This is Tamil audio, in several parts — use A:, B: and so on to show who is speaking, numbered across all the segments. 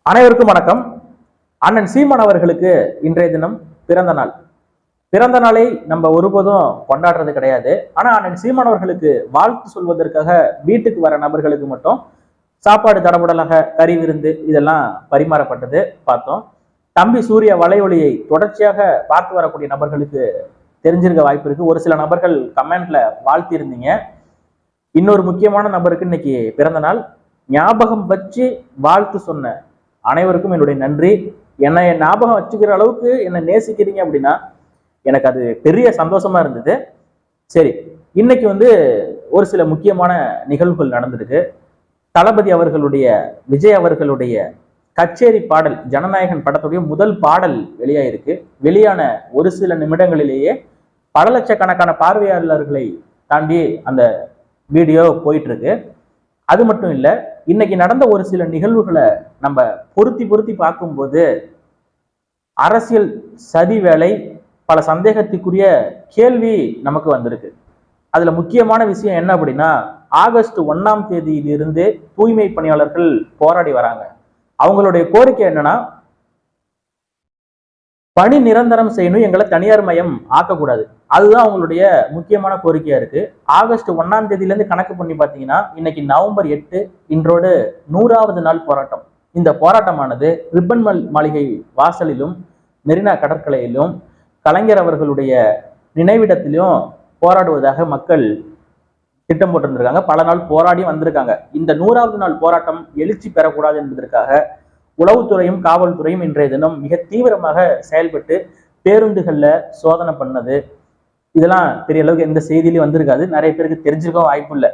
A: அனைவருக்கும் வணக்கம். அண்ணன் சீமான் அவர்களுக்கு இன்றைய தினம் பிறந்த நாள். பிறந்த நாளை நம்ம ஒருபோதும் கொண்டாடுறது கிடையாது. ஆனா அண்ணன் சீமான் அவர்களுக்கு வாழ்த்து சொல்வதற்காக வீட்டுக்கு வர நபர்களுக்கு மட்டும் சாப்பாடு தடபுடலாக கறி விருந்து இதெல்லாம் பரிமாறப்பட்டது பார்த்தோம். தம்பி சூர்யா வலையொலியை தொடர்ச்சியாக பார்த்து வரக்கூடிய நபர்களுக்கு தெரிஞ்சிருக்க வாய்ப்பு இருக்கு. ஒரு சில நபர்கள் கமெண்ட்ல வாழ்த்தி இருந்தீங்க. இன்னொரு முக்கியமான நபருக்கு இன்னைக்கு பிறந்த நாள். ஞாபகம் வச்சு வாழ்த்து சொன்ன அனைவருக்கும் என்னுடைய நன்றி. என்னை ஞாபகம் வச்சுக்கிற அளவுக்கு என்னை நேசிக்கிறீங்க அப்படின்னா எனக்கு அது பெரிய சந்தோஷமா இருந்தது. சரி, இன்னைக்கு ஒரு சில முக்கியமான நிகழ்வுகள் நடந்திருக்கு. தளபதி அவர்களுடைய விஜய் அவர்களுடைய கச்சேரி பாடல் ஜனநாயகன் படத்துடைய முதல் பாடல் வெளியாயிருக்கு. வெளியான ஒரு சில நிமிடங்களிலேயே பல லட்சக்கணக்கான பார்வையாளர்களை தாண்டி அந்த வீடியோ போயிட்டு இருக்கு. அது மட்டும் இல்லை, இன்னைக்கு நடந்த ஒரு சில நிகழ்வுகளை நம்ம பொருத்தி பார்க்கும்போது அரசியல் சதி வேலை பல சந்தேகத்துக்குரிய கேள்வி நமக்கு வந்திருக்கு. அதுல முக்கியமான விஷயம் என்ன அப்படின்னா, ஆகஸ்ட் 1ஆம் தேதியிலிருந்து தூய்மை பணியாளர்கள் போராடி வராங்க. அவங்களுடைய கோரிக்கை என்னன்னா, பணி நிரந்தரம் செய்யணும், எங்களை தனியார் மயம் ஆக்கக்கூடாது. அதுதான் அவங்களுடைய முக்கியமான கோரிக்கையா இருக்கு. ஆகஸ்ட் 1ஆம் தேதியிலேருந்து கணக்கு பண்ணி பார்த்தீங்கன்னா இன்னைக்கு நவம்பர் 8, இன்றோடு 100வது நாள் போராட்டம். இந்த போராட்டமானது ரிப்பன் மாளிகை வாசலிலும் மெரினா கடற்கரையிலும் கலைஞர் அவர்களுடைய நினைவிடத்திலும் போராடுவதாக மக்கள் திட்டம் போட்டிருந்திருக்காங்க. பல நாள் போராடி வந்திருக்காங்க. இந்த 100வது நாள் போராட்டம் எழுச்சி பெறக்கூடாது என்பதற்காக உளவுத்துறையும் காவல்துறையும் இன்றைய தினம் மிக தீவிரமாக செயல்பட்டு பேருந்துகள்ல சோதனை பண்ணது. இதெல்லாம் பெரிய அளவுக்கு எந்த செய்தியிலையும் வந்திருக்காது. நிறைய பேருக்கு தெரிஞ்சிருக்கவும் வாய்ப்பு இல்லை.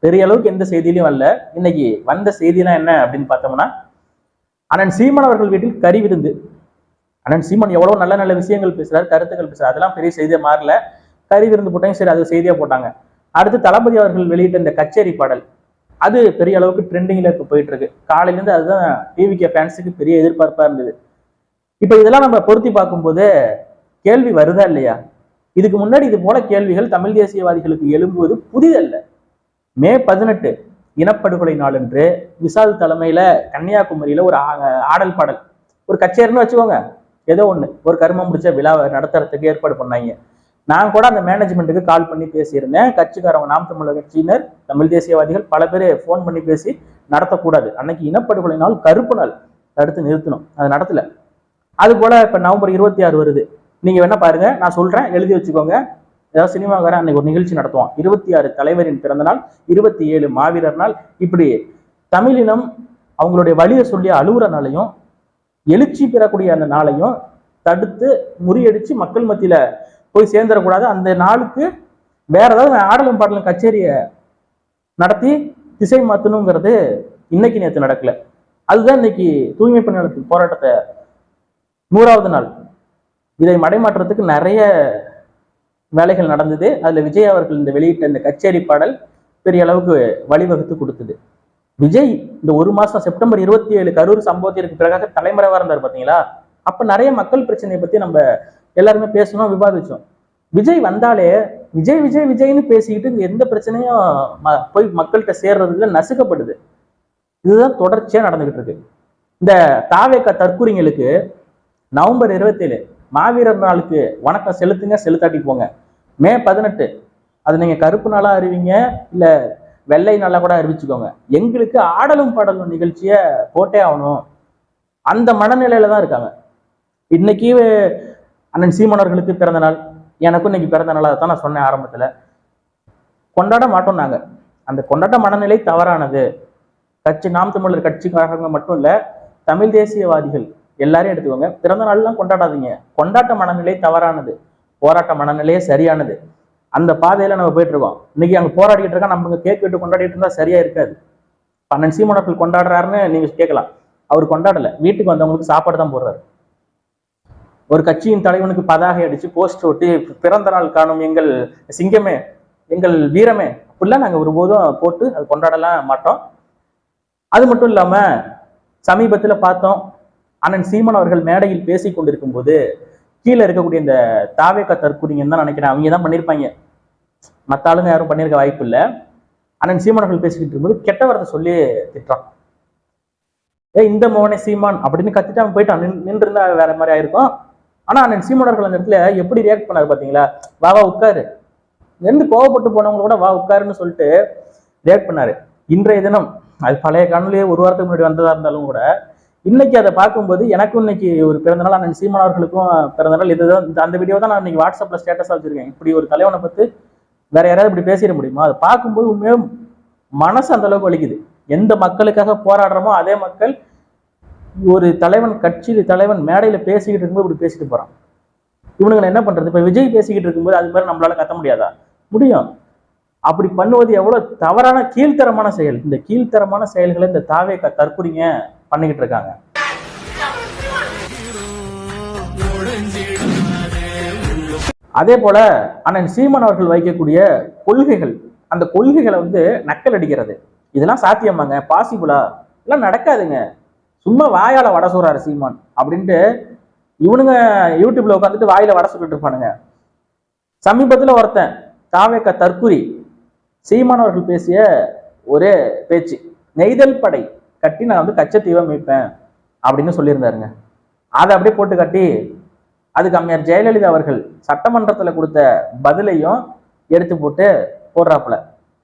A: பெரிய அளவுக்கு எந்த செய்தியிலையும் வரல. இன்னைக்கு வந்த செய்தியெல்லாம் என்ன அப்படின்னு பார்த்தோம்னா, அண்ணன் சீமான் அவர்கள் வீட்டில் கறி விருந்து. அண்ணன் சீமான் எவ்வளவு நல்ல நல்ல விஷயங்கள் பேசுறாரு, கருத்துக்கள் பேசுறாரு, அதெல்லாம் பெரிய செய்தியா மாறல. கறி விருந்து போட்டாங்க, சரி அது செய்தியா போட்டாங்க. அடுத்து தளபதி அவர்கள் வெளியிட்ட இந்த கச்சேரி பாடல் அது பெரிய அளவுக்கு ட்ரெண்டிங்ல இப்போ போயிட்டு இருக்கு. காலையிலேருந்து அதுதான் டிவிகே ஃபேன்ஸுக்கு பெரிய எதிர்பார்ப்பா இருந்தது. இப்போ இதெல்லாம் நம்ம பொருத்தி பார்க்கும்போது கேள்வி வருதா இல்லையா? இதுக்கு முன்னாடி இது போல கேள்விகள் தமிழ் தேசியவாதிகளுக்கு எழும்புவது புதிதல்ல. மே 18 இனப்படுகொலை நாளன்று விஷால் தலைமையில கன்னியாகுமரியில ஒரு ஆடல் பாடல் ஒரு கச்சேரின்னு வச்சுக்கோங்க, ஏதோ ஒண்ணு ஒரு கருமம் முடிச்ச விழாவை நடத்துறதுக்கு ஏற்பாடு பண்ணாங்க. நான் கூட அந்த மேனேஜ்மெண்ட்டுக்கு கால் பண்ணி பேசியிருந்தேன். கட்சிக்காரவங்க நாம் தமிழர் கட்சியினர் தமிழ் தேசியவாதிகள் பல பேர் ஃபோன் பண்ணி பேசி நடத்தக்கூடாது, அன்னைக்கு இனப்படுகொலை நாள் கருப்பு நாள், தடுத்து நிறுத்தணும், அது நடத்தல. அது போல இப்ப நவம்பர் 26 வருது. நீங்க வேணா பாருங்க, நான் சொல்றேன், எழுதி வச்சுக்கோங்க. ஏதாவது சினிமாக்காரன் அன்னைக்கு ஒரு நிகழ்ச்சி நடத்துவான். 26 தலைவரின் பிறந்த நாள், 27 மாவீரர் நாள், இப்படி தமிழினம் அவங்களுடைய வழியை சொல்லி அழுகுற நாளையும் எழுச்சி பெறக்கூடிய அந்த நாளையும் தடுத்து முறியடிச்சு மக்கள் மத்தியில போய் சேர்ந்துடக்கூடாது. அந்த நாளுக்கு வேற ஏதாவது ஆடலும் பாடலும் கச்சேரியை நடத்தி திசை மாத்தணுங்கிறது இன்னைக்கு நேற்று நடக்கல. அதுதான் இன்னைக்கு தூய்மை பணியாளர் போராட்டத்தை 100வது நாள். இதை மடைமாற்றத்துக்கு நிறைய வேலைகள் நடந்தது. அதுல விஜய் அவர்கள் இந்த வெளியிட்ட இந்த கச்சேரி பாடல் பெரிய அளவுக்கு வழிவகுத்து கொடுத்தது. விஜய் இந்த ஒரு மாசம் செப்டம்பர் 27 கரூர் சம்பவத்திற்கு பிறகாக தலைமறைவா இருந்தார் பாத்தீங்களா? அப்ப நிறைய மக்கள் பிரச்சனையை பத்தி நம்ம எல்லாருமே பேசணும், விவாதிச்சோம். விஜய் வந்தாலே விஜய் விஜய் விஜய்னு பேசிக்கிட்டு இங்க எந்த பிரச்சனையும் போய் மக்கள்கிட்ட சேர்றதுல நசுக்கப்படுது. இதுதான் தொடர்ச்சியா நடந்துகிட்டு இருக்கு. இந்த தாவேக தற்கூரிங்களுக்கு நவம்பர் 27 மாவீரர் நாளுக்கு வணக்கம் செலுத்துங்க, செலுத்தாட்டி போங்க. மே 18 அது நீங்க கருப்பு நாளா அறிவிங்க, இல்ல வெள்ளை நாளா கூட அறிவிச்சுக்கோங்க, எங்களுக்கு ஆடலும் பாடலும் நிகழ்ச்சிய போட்டே ஆகணும். அந்த மனநிலையில தான் இருக்காங்க. இன்னைக்கு அண்ணன் சீமான் அவர்களுக்கு பிறந்த நாள், எனக்கும் இன்னைக்கு பிறந்த நாளாக தான் நான் சொன்னேன் ஆரம்பத்துல. கொண்டாட மாட்டோம் நாங்க. அந்த கொண்டாட்ட மனநிலை தவறானது. கட்சி நாம் தமிழர் கட்சிக்காரங்க மட்டும் இல்ல, தமிழ் தேசியவாதிகள் எல்லாரையும் எடுத்துக்கோங்க, பிறந்த நாள்லாம் கொண்டாடாதீங்க. கொண்டாட்ட மனநிலை தவறானது, போராட்ட மனநிலையே சரியானது. அந்த பாதையில நம்ம போயிட்டு இருக்கோம். இன்னைக்கு அங்க போராடிட்டு இருக்கா, நம்ம கேக் விட்டு கொண்டாடிட்டு இருந்தா சரியா இருக்காது. அண்ணன் சீமான் அவர்கள் கொண்டாடுறாருன்னு நீங்க கேட்கலாம். அவர் கொண்டாடல, வீட்டுக்கு வந்தவங்களுக்கு சாப்பாடு தான் போடுறாரு. ஒரு கட்சியின் தலைவனுக்கு பதாகை அடிச்சு போஸ்ட் ஒட்டி பிறந்த நாள் காணும் எங்கள் சிங்கமே, எங்கள் வீரமே, அப்படிலாம் நாங்க ஒருபோதும் போட்டு அது கொண்டாடலாம் மாட்டோம். அது மட்டும் இல்லாம சமீபத்துல பார்த்தோம், அண்ணன் சீமான் அவர்கள் மேடையில் பேசி கொண்டிருக்கும் போது கீழே இருக்கக்கூடிய இந்த தாவேக தற்கூரிங்கன்னு தான் நினைக்கிறேன், அவங்க தான் பண்ணியிருப்பாங்க, மற்ற ஆளுங்க யாரும் பண்ணியிருக்க வாய்ப்பு இல்லை. அண்ணன் சீமான் அவர்கள் பேசிக்கிட்டு இருக்கும்போது கெட்ட வார்த்தை சொல்லி திட்டுறான். இந்த மோனே சீமான் அப்படின்னு கத்திட்டு அவன் போயிட்டு நின்று இருந்தா வேற மாதிரி ஆயிருக்கும். ஆனா அண்ணன் சீமானவர்கள் அந்த இடத்துல எப்படி ரியாக்ட் பண்ணாரு பாத்தீங்களா? வா உட்காரு, இருந்து கோவப்பட்டு போனவங்க கூட வா உட்காருன்னு சொல்லிட்டு ரியாக்ட் பண்ணாரு. இன்றைய தினம் அது பழைய காணொலியே ஒரு வாரத்துக்கு முன்னாடி வந்ததா இருந்தாலும் கூட இன்னைக்கு அதை பார்க்கும்போது எனக்கும் இன்னைக்கு ஒரு பிறந்தநாள், அண்ணன் சீமான் அவர்களுக்கும் பிறந்தநாள். இதுதான் அந்த வீடியோ தான் நான் இன்னைக்கு வாட்ஸ்அப்ல ஸ்டேட்டஸா வச்சிருக்கேன். இப்படி ஒரு தலைவனை பத்தி வேற யாராவது இப்படி பேசிட முடியுமா? அதை பார்க்கும்போது உண்மையே மனசு அந்த அளவுக்கு வலிக்குது. எந்த மக்களுக்காக போராடுறோமோ அதே மக்கள் ஒரு தலைவன், கட்சி தலைவன் மேடையில பேசிக்கிட்டு இருக்கும்போது இப்படி பேசிட்டு போறான். இவனுங்க என்ன பண்றது? இப்ப விஜய் பேசிக்கிட்டு இருக்கும்போது அது மாதிரி நம்மளால கத்த முடியாதா? முடியும். அப்படி பண்ணுவது எவ்வளவு தவறான கீழ்த்தரமான செயல். இந்த கீழ்த்தரமான செயல்களை இந்த தாவே தற்கொலைங்க பண்ணிக்கிட்டு இருக்காங்க. அதே போல அண்ணன் சீமான் அவர்கள் வைக்கக்கூடிய கொள்கைகள், அந்த கொள்கைகளை நக்கல் அடிக்கிறது, இதெல்லாம் சாத்தியமாங்க? பாசிபிளா? எல்லாம் நடக்காதுங்க. சும்மா வாயால வடை சொல்றாரு சீமான் அப்படின்ட்டு இவனுங்க யூடியூப்ல உட்காந்துட்டு வாயில வடை சொல்லிட்டு இருப்பானுங்க. சமீபத்துல ஒருத்தன் தாவேக்க தற்குறி சீமான் அவர்கள் பேசிய ஒரே பேச்சு, நெய்தல் படை கட்டி நான் கச்சத்தீவை மீட்பேன் அப்படின்னு சொல்லியிருந்தாருங்க. அதை அப்படியே போட்டு கட்டி அதுக்கு அம்மையார் ஜெயலலிதா அவர்கள் சட்டமன்றத்தில் கொடுத்த பதிலையும் எடுத்து போட்டு போடுறாப்புல.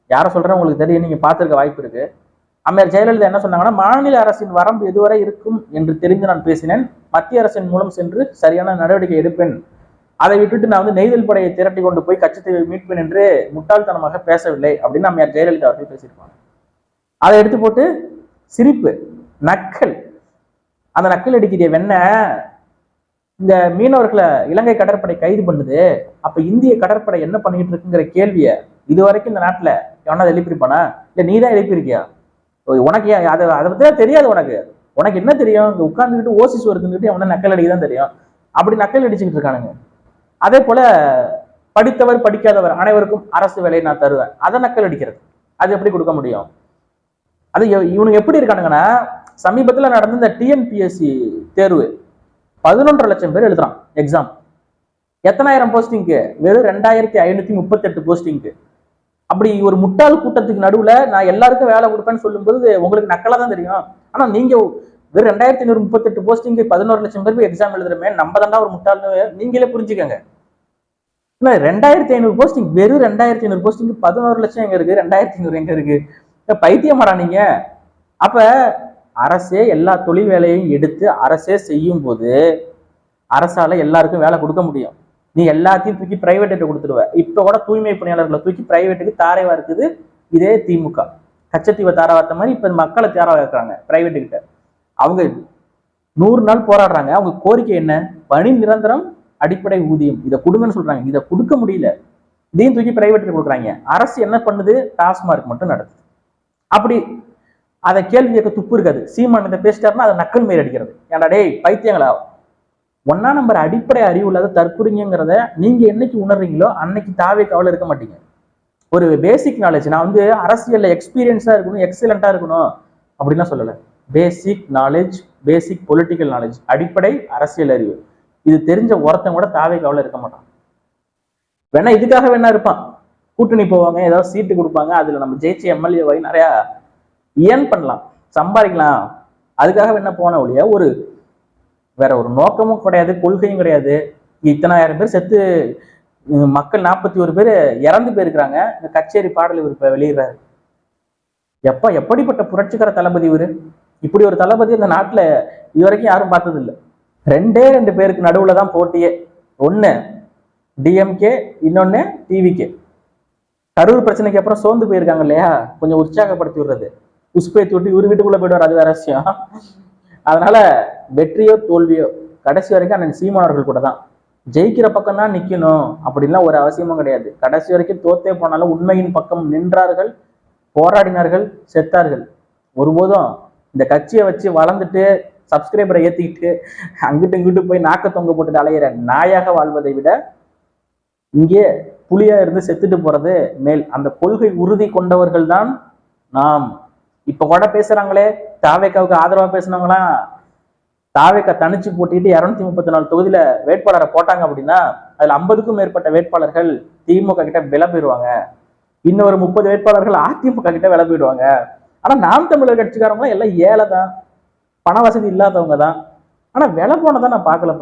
A: யாரை சொல்றேன் உங்களுக்கு தெரியும், நீங்க பார்த்துருக்க வாய்ப்பு இருக்கு. அம்மையார் ஜெயலலிதா என்ன சொன்னாங்கன்னா, மாநில அரசின் வரம்பு எதுவரை இருக்கும் என்று தெரிந்து நான் பேசினேன், மத்திய அரசின் மூலம் சென்று சரியான நடவடிக்கை எடுப்பேன், அதை விட்டுட்டு நான் நெய்தல் படையை திரட்டி கொண்டு போய் கச்சத்தீவை மீட்பேன் என்று முட்டாள்தனமாக பேசவில்லை அப்படின்னு அம்மையார் ஜெயலலிதா அவர்கள் பேசியிருப்பாங்க. அதை எடுத்து போட்டு சிரிப்பு, நக்கல். அந்த நக்கல் அடிக்கிற வெண்ண இந்த மீனவர்களை இலங்கை கடற்படை கைது பண்ணுது, அப்ப இந்திய கடற்படை என்ன பண்ணிட்டு இருக்குங்கிற கேள்வியை இது வரைக்கும் இந்த நாட்டுல எவனாவது எழுப்பியிருப்பானா? இல்ல நீ தான் எழுப்பியிருக்கியா? உனக்கு அதை பத்தி தெரியாது. உனக்கு என்ன தெரியும்? இங்க உட்கார்ந்துக்கிட்டு ஓசிஸ் வருதுன்னுட்டு எவனா நக்கல் அடிக்கதான் தெரியும். அப்படி நக்கல் அடிச்சுக்கிட்டு இருக்கானுங்க. அதே போல படித்தவர் படிக்காதவர் அனைவருக்கும் அரசு வேலையை நான் தருவேன், அதை நக்கல் அடிக்கிறது. அது எப்படி கொடுக்க முடியும்? அது இவனுக்கு எப்படி இருக்கானுங்கன்னா, சமீபத்தில் நடந்த இந்த டிஎன்பிஎஸ்சி தேர்வு 11.5 லட்சம் பேர் எழுதுறான் எக்ஸாம். எத்தனாயிரம் போஸ்டிங்க்கு? வெறும் 2538 போஸ்டிங்க்கு. அப்படி ஒரு முட்டாள் கூட்டத்துக்கு நடுவுல நான் எல்லாருக்கும் வேலை கொடுப்பேன்னு சொல்லும்போது உங்களுக்கு நக்கலா தான் தெரியும். ஆனா நீங்க வெறும் 2538 போஸ்டிங்கு 11 லட்சம் பேருக்கு எக்ஸாம் எழுதுறமே, நம்ம தாண்டா ஒரு முட்டாள்னு நீங்களே புரிஞ்சுக்கங்க. 2500 போஸ்டிங், வெறும் 2500 போஸ்டிங் 11 லட்சம் எங்க இருக்கு? 2500 எங்க இருக்கு? பைத்தியமாடா நீங்க? அப்ப அரசே எல்லா தொழில் வேலையும் எடுத்து அரசே செய்யும் போது அரசால எல்லாருக்கும் வேலை கொடுக்க முடியும். நீ எல்லாத்தையும் தூக்கி பிரைவேட்டுக்கு கொடுத்துடுவ. இப்ப கூட தூய்மை பணியாளர்களை தூக்கி பிரைவேட்டுக்கு தாரைவா இருக்குது இதே திமுக. கச்சத்தீவை தாராவார்த்த மாதிரி இப்ப மக்களை தாராவா இருக்காங்க பிரைவேட்டு கிட்ட. அவங்க 100 நாள் போராடுறாங்க. அவங்க கோரிக்கை என்ன? பணி நிரந்தரம், அடிப்படை ஊதியம், இதை கொடுங்கன்னு சொல்றாங்க. இதை கொடுக்க முடியல, இதையும் தூக்கி பிரைவேட்டுக்கு கொடுக்குறாங்க. அரசு என்ன பண்ணுது? டாஸ்மார்க் மட்டும் நடத்துது. அப்படி அதை கேள்வி கேட்க துப்பு இருக்காது. சீமான் இதை பேசிட்டாருன்னா அதை நக்கல் மாரி அடிக்கிறது. ஏன்டா டேய் பைத்தியங்களா, 1ஆம் நம்பர் அடிப்படை அறிவு இல்லாத தற்குறிங்கிறத நீங்க என்னைக்கு உணர்றீங்களோ அன்னைக்கு தாவே கவலை இருக்க மாட்டீங்க. ஒரு பேசிக் நாலேஜ், நான் அரசியல்ல எக்ஸ்பீரியன்ஸா இருக்கணும், எக்ஸலண்டா இருக்கணும் அப்படின்லாம் சொல்லலை. பேசிக் நாலேஜ், பேசிக் பொலிட்டிக்கல் நாலேஜ், அடிப்படை அரசியல் அறிவு, இது தெரிஞ்ச ஒருத்தன் கூட தாவே கவலை இருக்க மாட்டான். வேணா இதுக்காக வேணா இருப்பான், கூட்டணி போவாங்க, ஏதாவது சீட்டு கொடுப்பாங்க, அதுல நம்ம ஜெயிச்ச எம்எல்ஏ வாங்கி நிறைய ஏன் பண்ணலாம், சம்பாதிக்கலாம், அதுக்காக வேணா போன ஒழிய ஒரு வேற ஒரு நோக்கமும் கிடையாது, கொள்கையும் கிடையாது. இத்தனாயிரம் பேர் செத்து, மக்கள் 41 பேர் இறந்து போயிருக்கிறாங்க. இந்த கச்சேரி பாடல் இவர் இப்ப வெளியிடுறாரு. எப்படிப்பட்ட புரட்சிகர தளபதி இவரு? இப்படி ஒரு தளபதி இந்த நாட்டுல இதுவரைக்கும் யாரும் பார்த்தது இல்லை. 2 பேருக்கு நடுவுல தான் போட்டியே. ஒண்ணு டிஎம்கே, இன்னொன்னு டிவிகே. கரூர் பிரச்சனைக்கு அப்புறம் சோர்ந்து போயிருக்காங்க இல்லையா, கொஞ்சம் உற்சாகப்படுத்தி விடுறது, உஸ்பேத்தி விட்டு இவர் வீட்டுக்குள்ள போயிடுவார், அது வேற விஷயம். அதனால வெற்றியோ தோல்வியோ கடைசி வரைக்கும் அண்ணன் சீமானவர்கள் கூட தான். ஜெயிக்கிற பக்கம் தான் நிக்கணும் அப்படின்லாம் ஒரு அவசியமும் கிடையாது. கடைசி வரைக்கும் தோத்தே போனாலும் உண்மையின் பக்கம் நின்றார்கள், போராடினார்கள், செத்தார்கள். ஒருபோதும் இந்த கட்சியை வச்சு வளர்ந்துட்டு சப்ஸ்கிரைபரை ஏத்திக்கிட்டு அங்கிட்டு இங்கிட்டு போய் நாக்க தொங்க போட்டுட்டு அலையிற நாயாக வாழ்வதை விட இங்கே புலியா இருந்து செத்துட்டு போறது மேல். அந்த கொள்கை உறுதி கொண்டவர்கள் தான் நாம். இப்ப கூட பேசுறாங்களே, தாவேக்காவுக்கு ஆதரவா பேசினவங்களாம் தாவேக்கா தனிச்சு போட்டிட்டு 234 தொகுதியில வேட்பாளரை போட்டாங்க அப்படின்னா அதுல 50க்கும் மேற்பட்ட வேட்பாளர்கள் திமுக கிட்ட விலை போயிடுவாங்க, இன்னொரு 30 வேட்பாளர்கள் அதிமுக கிட்ட விலை போயிடுவாங்க. ஆனா நாம் தமிழர் கட்சிக்காரங்களும் எல்லாம் ஏழை தான். பண வசதி இல்லாதவங்க தான். ஆனா விலை போனதை நான் பார்க்கலப்பா.